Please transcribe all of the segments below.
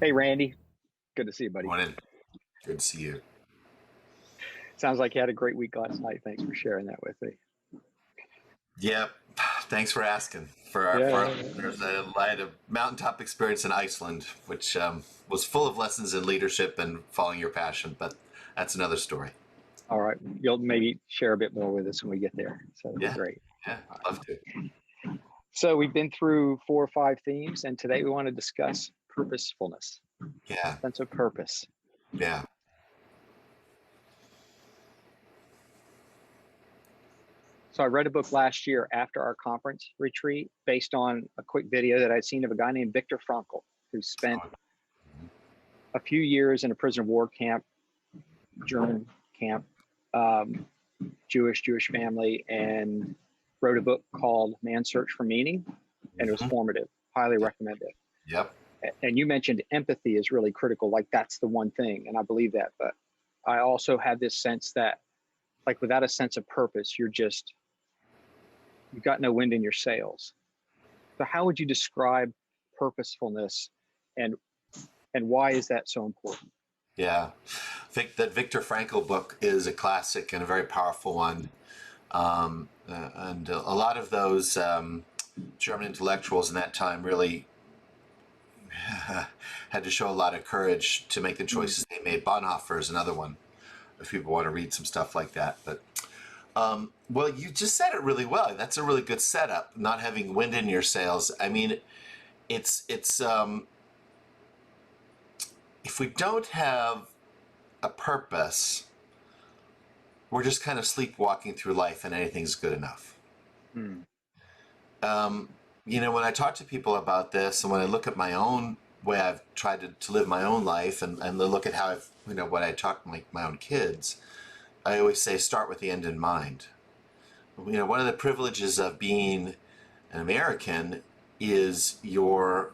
Hey, Randy. Good to see you, buddy. Morning. Good to see you. Sounds like you had a great week last night. Thanks for sharing that with me. Yep. Thanks for asking. For our Yeah. listeners, I had a mountaintop experience in Iceland, which was full of lessons in leadership and following your passion, but that's another story. All right. You'll maybe share a bit more with us when we get there. So that'd be Yeah. great. Yeah. Love to. So we've been through 4 or 5 themes, and today we want to discuss purposefulness, Yeah. sense of purpose. Yeah. So I read a book last year after our conference retreat based on a quick video that I'd seen of a guy named Viktor Frankl, who spent a few years in a prisoner of war camp, German camp, Jewish family, and wrote a book called Man's Search for Meaning, and it was formative. Highly recommend it. Yep. And you mentioned empathy is really critical, like that's the one thing, and I believe that. But I also have this sense that, like, without a sense of purpose, you've got no wind in your sails. So how would you describe purposefulness, and why is that so important? Yeah. I think that Viktor Frankl book is a classic and a very powerful one. And a lot of those German intellectuals in that time really had to show a lot of courage to make the choices they made. Bonhoeffer is another one, if people want to read some stuff like that. But well, you just said it really well. That's a really good setup, not having wind in your sails. I mean, it's if we don't have a purpose, we're just kind of sleepwalking through life and anything's good enough. You know, when I talk to people about this, and when I look at my own way I've tried to live my own life, and look at how I've, you know, when I talk to my own kids, I always say start with the end in mind. You know, one of the privileges of being an American is you're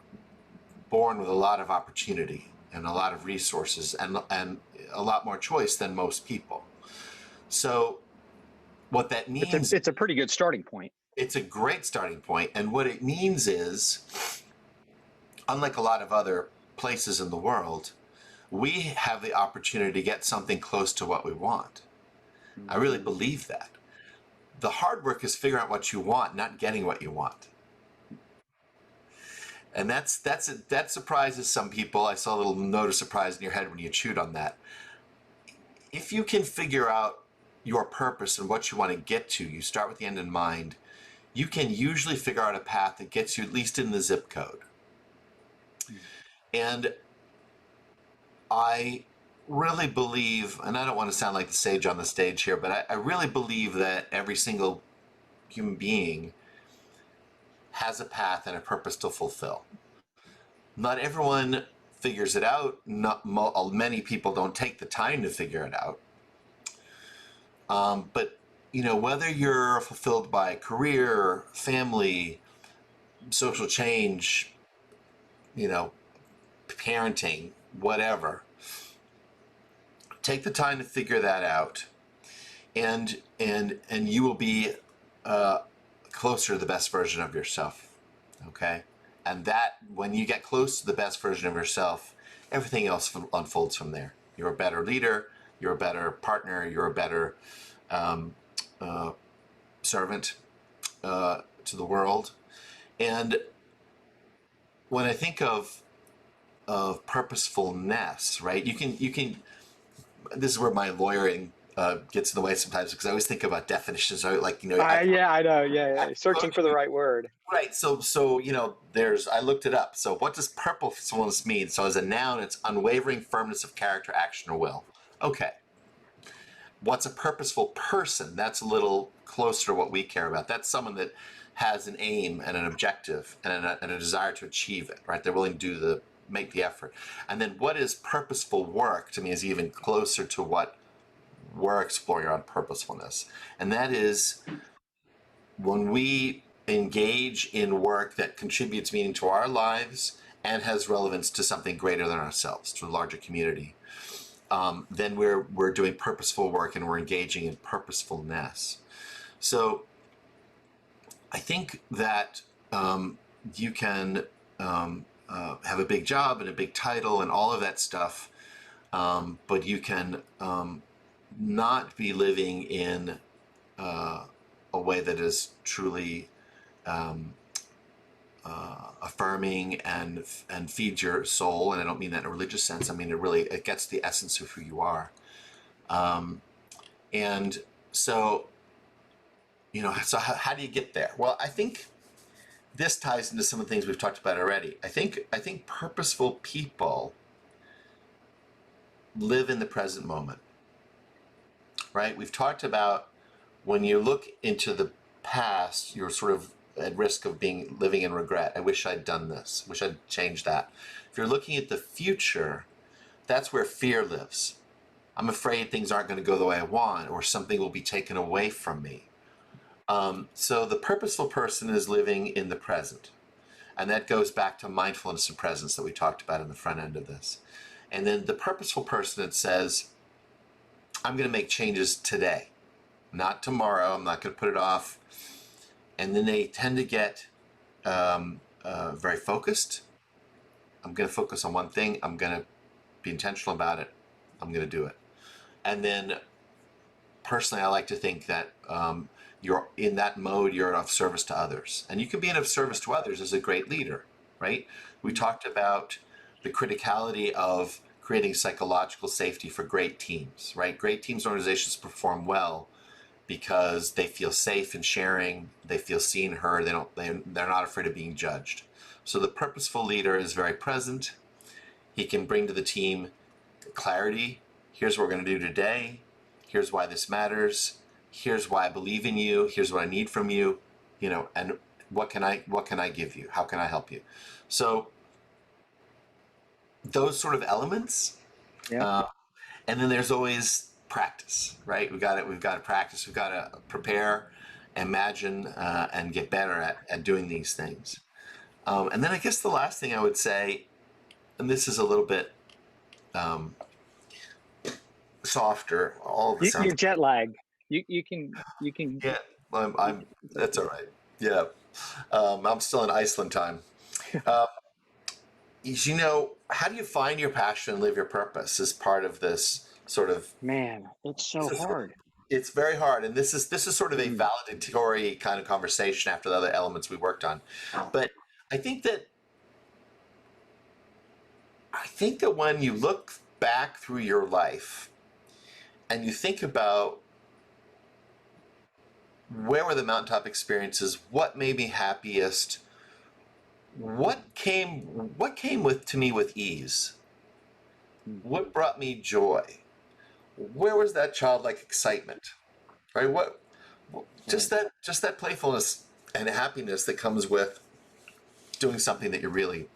born with a lot of opportunity and a lot of resources and a lot more choice than most people. So what that means, it's a pretty good starting point. It's a great starting point. And what it means is, unlike a lot of other places in the world, we have the opportunity to get something close to what we want. I really believe that. The hard work is figuring out what you want, not getting what you want. And that surprises some people. I saw a little note of surprise in your head when you chewed on that. If you can figure out your purpose and what you want to get to, you start with the end in mind, you can usually figure out a path that gets you at least in the zip code. And I really believe, and I don't want to sound like the sage on the stage here, but I really believe that every single human being has a path and a purpose to fulfill. Not everyone figures it out. Many people don't take the time to figure it out. But you know, whether you're fulfilled by career, family, social change, you know, parenting, whatever, take the time to figure that out, and you will be closer to the best version of yourself. Okay, and that when you get close to the best version of yourself, everything else unfolds from there. You're a better leader. You're a better partner. You're a better servant to the world. And when I think of purposefulness, right? You can. This is where my lawyering gets in the way sometimes, because I always think about definitions, like, you know. Yeah, I know. Yeah. Searching for the right word. Right. So you know, I looked it up. So what does purposefulness mean? So as a noun, it's unwavering firmness of character, action, or will. Okay. What's a purposeful person? That's a little closer to what we care about. That's someone that has an aim and an objective and a desire to achieve it, right? They're willing to make the effort. And then what is purposeful work, to me, is even closer to what we're exploring on purposefulness. And that is when we engage in work that contributes meaning to our lives and has relevance to something greater than ourselves, to a larger community. Then we're doing purposeful work and we're engaging in purposefulness. So I think that you can have a big job and a big title and all of that stuff, but you can not be living in a way that is truly affirming and feeds your soul. And I don't mean that in a religious sense. I mean it gets the essence of who you are. And so, so how do you get there? Well, I think this ties into some of the things we've talked about already. I think purposeful people live in the present moment, right? We've talked about when you look into the past, you're sort of at risk of living in regret. I wish I'd done this. Wish I'd changed that. If you're looking at the future, that's where fear lives. I'm afraid things aren't going to go the way I want, or something will be taken away from me. So the purposeful person is living in the present. And that goes back to mindfulness and presence that we talked about in the front end of this. And then the purposeful person, it says, I'm going to make changes today, not tomorrow. I'm not going to put it off. And then they tend to get very focused. I'm going to focus on one thing. I'm going to be intentional about it. I'm going to do it. And then personally, I like to think that you're in that mode, you're of service to others. And you can be of service to others as a great leader, right? We talked about the criticality of creating psychological safety for great teams, right? Great teams and organizations perform well because they feel safe in sharing, they feel seen, heard, they're not afraid of being judged. So the purposeful leader is very present. He can bring to the team clarity. Here's what we're going to do today. Here's why this matters. Here's why I believe in you. Here's what I need from you, and what can I give you? How can I help you? So those sort of elements. Yeah. And then there's always practice, right? We've got to practice. We've got to prepare, imagine, and get better at doing these things. And then I guess the last thing I would say, and this is a little bit softer. All of the sounds. You're jet lagged. You can. Yeah, I'm. That's all right. Yeah, I'm still in Iceland time. How do you find your passion and live your purpose as part of this sort of? Man, it's so hard. It's very hard, and this is sort of a validatory kind of conversation after the other elements we worked on. But I think that when you look back through your life and you think about where were the mountaintop experiences, what made me happiest, what came to me with ease, what brought me joy, where was that childlike excitement, right? Just that playfulness and happiness that comes with doing something that you really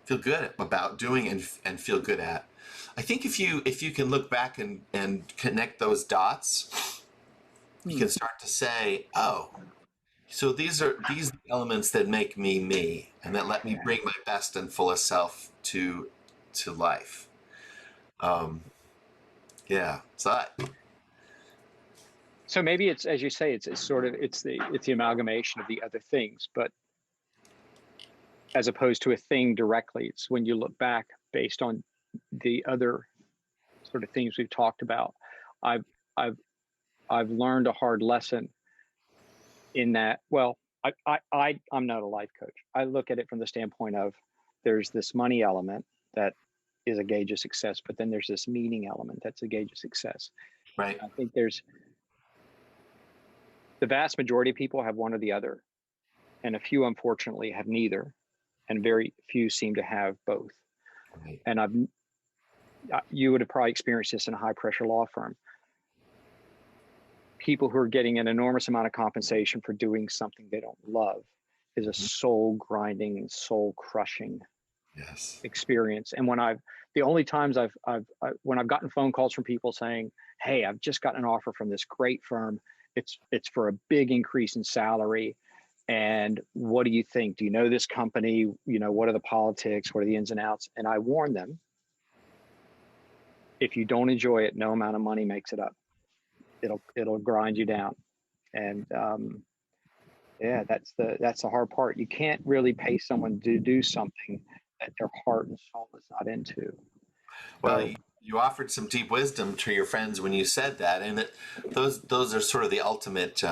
feel good about doing and feel good at. I think if you can look back and connect those dots, you can start to say, oh, so these are the elements that make me me and that let me bring my best and fullest self to life. So maybe it's, as you say, it's the amalgamation of the other things, but as opposed to a thing directly, it's when you look back based on the other sort of things we've talked about. I've learned a hard lesson in that. Well, I'm not a life coach. I look at it from the standpoint of there's this money element that is a gauge of success, but then there's this meaning element that's a gauge of success. Right. I think there's the vast majority of people have one or the other, and a few unfortunately have neither, and very few seem to have both. Right. And you would have probably experienced this in a high pressure law firm. People who are getting an enormous amount of compensation for doing something they don't love is a soul grinding and soul crushing experience. And the only times when I've gotten phone calls from people saying, hey, I've just gotten an offer from this great firm. It's for a big increase in salary. And what do you think? Do you know this company? What are the politics? What are the ins and outs? And I warn them, if you don't enjoy it, no amount of money makes it up. It'll grind you down. And Yeah, that's the hard part. You can't really pay someone to do something that their heart and soul is not into. Well, So, you offered some deep wisdom to your friends when you said that, and that those are sort of the ultimate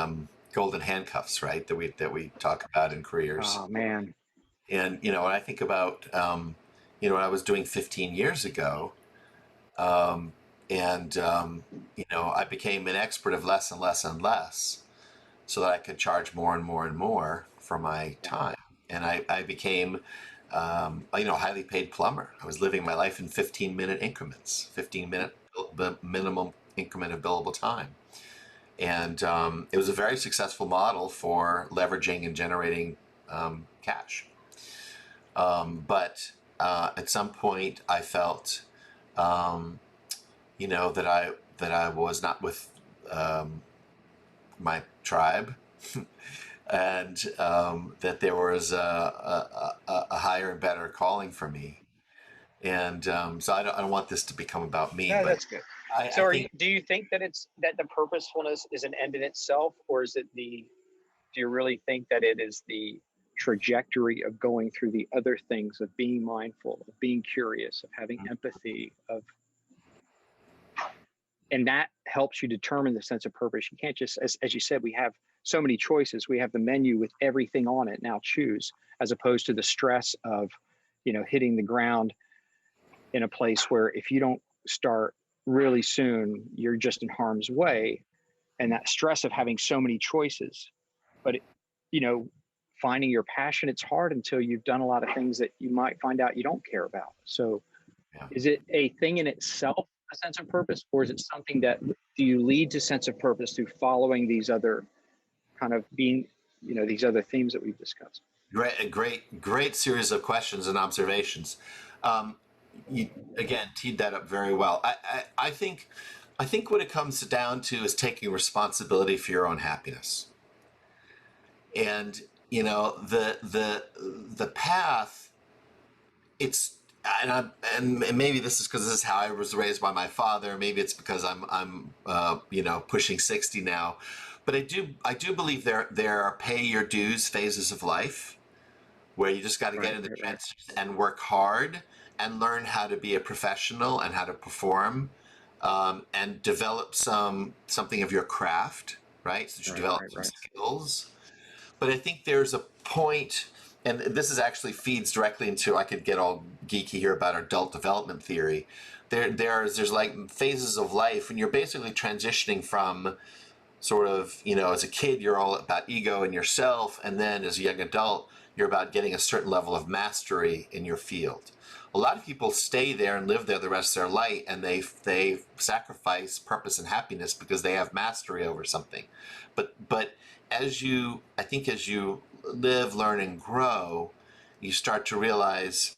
golden handcuffs, right? That we talk about in careers. oh man, And when I think about what I was doing 15 years ago, and I became an expert of less and less and less, so that I could charge more and more and more for my yeah, time. And I became, highly paid plumber. I was living my life in 15-minute increments, 15-minute minimum increment of billable time. And it was a very successful model for leveraging and generating cash. But at some point, I felt, that I was not with my tribe, and that there was a higher and better calling for me. And so I don't want this to become about me, no, but that's good. I So, think do you think that the purposefulness is an end in itself, or is it do you really think that it is the trajectory of going through the other things, of being mindful, of being curious, of having empathy, and that helps you determine the sense of purpose? You can't just, as you said, we have so many choices. We have the menu with everything on it. Now choose, as opposed to the stress of, hitting the ground in a place where if you don't start really soon, you're just in harm's way. And that stress of having so many choices, but finding your passion, it's hard until you've done a lot of things that you might find out you don't care about. So yeah. is it a thing in itself, a sense of purpose, or is it something that, do you lead to sense of purpose through following these other kind of these other themes that we've discussed? Great series of questions and observations. You again teed that up very well. I think what it comes down to is taking responsibility for your own happiness. And the path, it's and maybe this is because this is how I was raised by my father. Maybe it's because I'm pushing 60 now, but I do believe there are pay your dues phases of life where you just got to get in the trenches and work hard and learn how to be a professional and how to perform, and develop something of your craft, right? So you develop some skills. But I think there's a point, and this is actually feeds directly into, I could get all geeky here about adult development theory. There's like phases of life when you're basically transitioning from sort of, as a kid, you're all about ego and yourself. And then as a young adult, you're about getting a certain level of mastery in your field. A lot of people stay there and live there the rest of their life, and they sacrifice purpose and happiness because they have mastery over something. But as you live, learn, and grow, you start to realize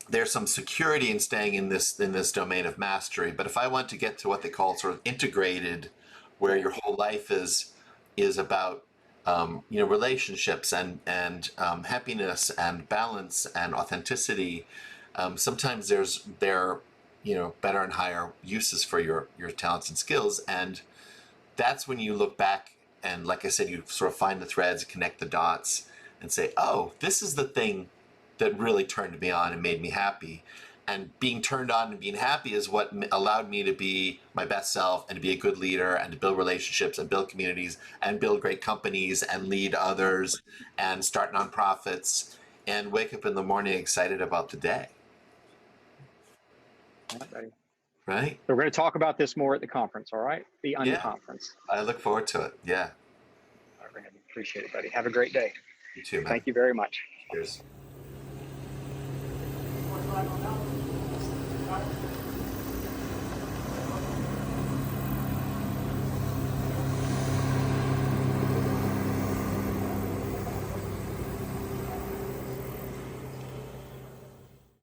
there's some security in staying in this domain of mastery. But if I want to get to what they call sort of integrated, where your whole life is about relationships and happiness and balance and authenticity, sometimes there are better and higher uses for your talents and skills. And that's when you look back and, like I said, you sort of find the threads, connect the dots, and say, oh, this is the thing that really turned me on and made me happy. And being turned on and being happy is what allowed me to be my best self and to be a good leader and to build relationships and build communities and build great companies and lead others and start nonprofits and wake up in the morning excited about the day. Right? So we're going to talk about this more at the conference, all right? The unconference. I look forward to it. Yeah. All right, Randy. Appreciate it, buddy. Have a great day. You too, man. Thank you very much. Cheers.